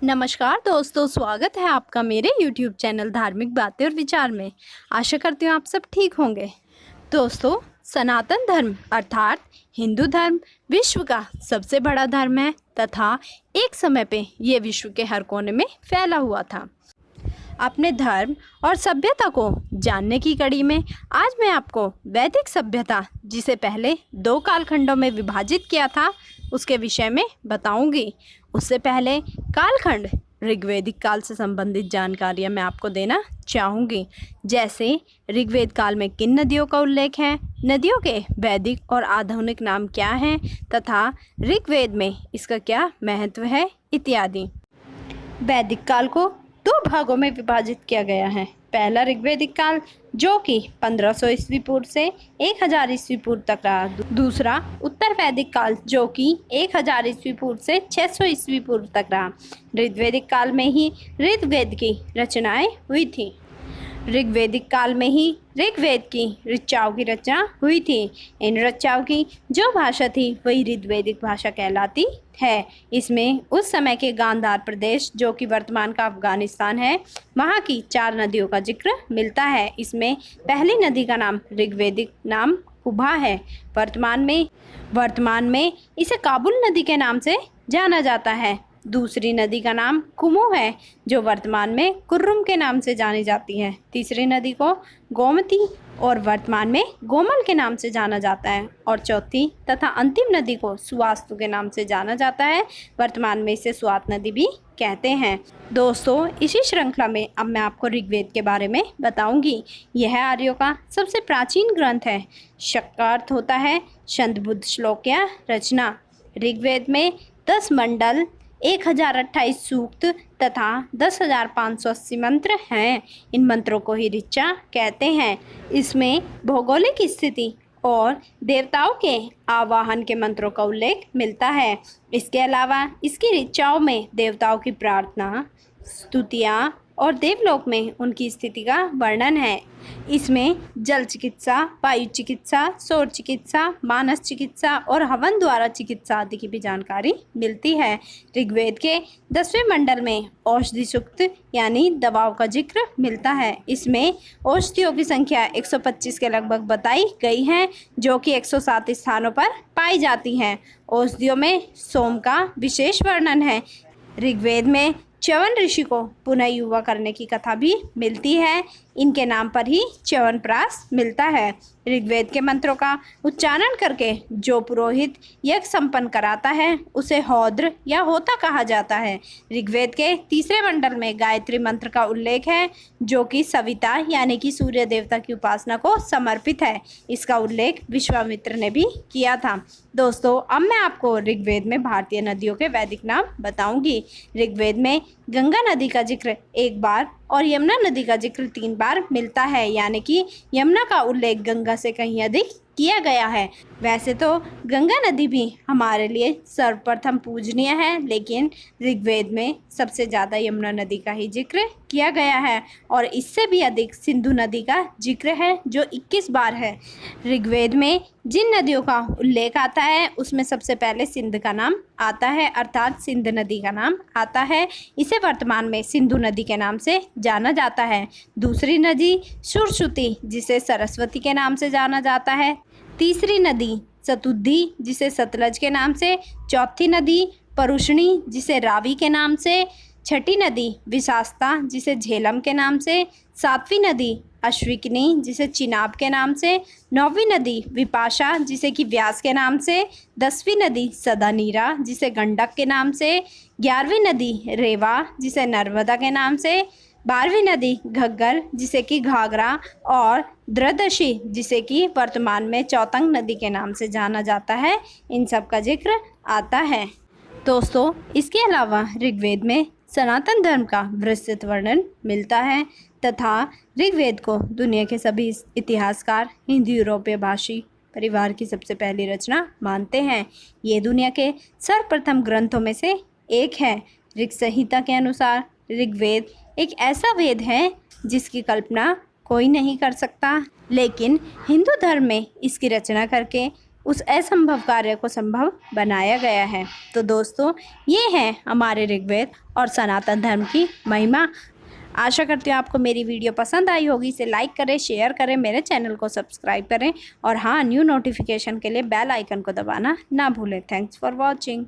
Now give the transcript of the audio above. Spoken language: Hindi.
नमस्कार दोस्तों, स्वागत है आपका मेरे YouTube चैनल धार्मिक बातें और विचार में। आशा करती हूँ आप सब ठीक होंगे। दोस्तों, सनातन धर्म अर्थात हिंदू धर्म विश्व का सबसे बड़ा धर्म है तथा एक समय पे ये विश्व के हर कोने में फैला हुआ था। अपने धर्म और सभ्यता को जानने की कड़ी में आज मैं आपको वैदिक सभ्यता, जिसे पहले 2 कालखंडों में विभाजित किया था, उसके विषय में बताऊंगी। उससे पहले कालखंड ऋग्वेदिक काल से संबंधित जानकारियां मैं आपको देना चाहूँगी। जैसे ऋग्वेद काल में किन नदियों का उल्लेख है, नदियों के वैदिक और आधुनिक नाम क्या हैं तथा ऋग्वेद में इसका क्या महत्व है इत्यादि। वैदिक काल को 2 भागों में विभाजित किया गया है। पहला ऋग्वेदिक काल, जो कि 1500 ईस्वी पूर्व से 1000 ईस्वी पूर्व तक रहा। दूसरा उत्तर वैदिक काल, जो कि 1000 ईस्वी पूर्व से 600 ईस्वी पूर्व तक रहा। ऋग्वेदिक काल में ही ऋग्वेद की रचनाएं हुई थी। ऋग्वेदिक काल में ही ऋग्वेद की ऋचाओं की रचना हुई थी। इन ऋचाओं की जो भाषा थी वही ऋग्वेदिक भाषा कहलाती है। इसमें उस समय के गांधार प्रदेश, जो कि वर्तमान का अफगानिस्तान है, वहाँ की 4 नदियों का जिक्र मिलता है। इसमें पहली नदी का नाम ऋग्वेदिक नाम कुबा है। वर्तमान में इसे काबुल नदी के नाम से जाना जाता है। दूसरी नदी का नाम कुमु है, जो वर्तमान में कुर्रुम के नाम से जानी जाती है। तीसरी नदी को गोमती और वर्तमान में गोमल के नाम से जाना जाता है। और चौथी तथा अंतिम नदी को सुवास्तु के नाम से जाना जाता है। वर्तमान में इसे स्वात नदी भी कहते हैं। दोस्तों, इसी श्रृंखला में अब मैं आपको ऋग्वेद के बारे में बताऊंगी। यह आर्यों का सबसे प्राचीन ग्रंथ है। शक का अर्थ होता है छंदबद्ध श्लोक या रचना। ऋग्वेद में 10 मंडल, 1028 सूक्त तथा 10,580 मंत्र हैं। इन मंत्रों को ही ऋचा कहते हैं। इसमें भौगोलिक स्थिति और देवताओं के आवाहन के मंत्रों का उल्लेख मिलता है। इसके अलावा इसकी ऋचाओं में देवताओं की प्रार्थना, स्तुतियाँ और देवलोक में उनकी स्थिति का वर्णन है। इसमें जल चिकित्सा, वायु चिकित्सा, सौर चिकित्सा, मानस चिकित्सा और हवन द्वारा चिकित्सा आदि की भी जानकारी मिलती है। ऋग्वेद के 10वें मंडल में औषधि सूक्त यानी दवाओं का जिक्र मिलता है। इसमें औषधियों की संख्या 125 के लगभग बताई गई है, जो कि 107 स्थानों पर पाई जाती हैं। औषधियों में सोम का विशेष वर्णन है। ऋग्वेद में च्यवन ऋषि को पुनः युवा करने की कथा भी मिलती है। इनके नाम पर ही च्यवनप्राश मिलता है। ऋग्वेद के मंत्रों का उच्चारण करके जो पुरोहित यज्ञ संपन्न कराता है उसे हौद्र या होता कहा जाता है। ऋग्वेद के 3रे मंडल में गायत्री मंत्र का उल्लेख है, जो कि सविता यानी कि सूर्य देवता की उपासना को समर्पित है। इसका उल्लेख विश्वामित्र ने भी किया था। दोस्तों, अब मैं आपको ऋग्वेद में भारतीय नदियों के वैदिक नाम बताऊंगी। ऋग्वेद में गंगा नदी का जिक्र 1 बार और यमुना नदी का जिक्र 3 बार मिलता है, यानी कि यमुना का उल्लेख गंगा से कहीं अधिक किया गया है। वैसे तो गंगा नदी भी हमारे लिए सर्वप्रथम पूजनीय है, लेकिन ऋग्वेद में सबसे ज़्यादा यमुना नदी का ही जिक्र किया गया है और इससे भी अधिक सिंधु नदी का जिक्र है, जो 21 बार है। ऋग्वेद में जिन नदियों का उल्लेख आता है उसमें सबसे पहले सिंध का नाम आता है, अर्थात सिंध नदी का नाम आता है। इसे वर्तमान में सिंधु नदी के नाम से जाना जाता है। दूसरी नदी सुरश्रुति, जिसे सरस्वती के नाम से जाना जाता है। तीसरी नदी सतुद्धी, जिसे सतलज के नाम से। चौथी नदी परुष्णी, जिसे रावी के नाम से। छठी नदी विशास्ता, जिसे झेलम के नाम से। 7वीं नदी अश्विकिनी, जिसे चिनाब के नाम से। 9वीं नदी विपाशा, जिसे कि व्यास के नाम से। 10वीं नदी सदानीरा, जिसे गंडक के नाम से। 11वीं नदी रेवा, जिसे नर्मदा के नाम से। 12वीं नदी घग्गर, जिसे कि घाघरा। और द्रदशी, जिसे कि वर्तमान में चौतंग नदी के नाम से जाना जाता है। इन सब का जिक्र आता है। दोस्तों, इसके अलावा ऋग्वेद में सनातन धर्म का विस्तृत वर्णन मिलता है तथा ऋग्वेद को दुनिया के सभी इतिहासकार हिंदू यूरोपीय भाषी परिवार की सबसे पहली रचना मानते हैं। ये दुनिया के सर्वप्रथम ग्रंथों में से एक है। ऋग संहिता के अनुसार ऋग्वेद एक ऐसा वेद है जिसकी कल्पना कोई नहीं कर सकता, लेकिन हिंदू धर्म में इसकी रचना करके उस असंभव कार्य को संभव बनाया गया है। तो दोस्तों, ये है हमारे ऋग्वेद और सनातन धर्म की महिमा। आशा करती हूँ आपको मेरी वीडियो पसंद आई होगी। इसे लाइक करें, शेयर करें, मेरे चैनल को सब्सक्राइब करें और हाँ, न्यू नोटिफिकेशन के लिए बेल आइकन को दबाना ना भूलें। Thanks for watching.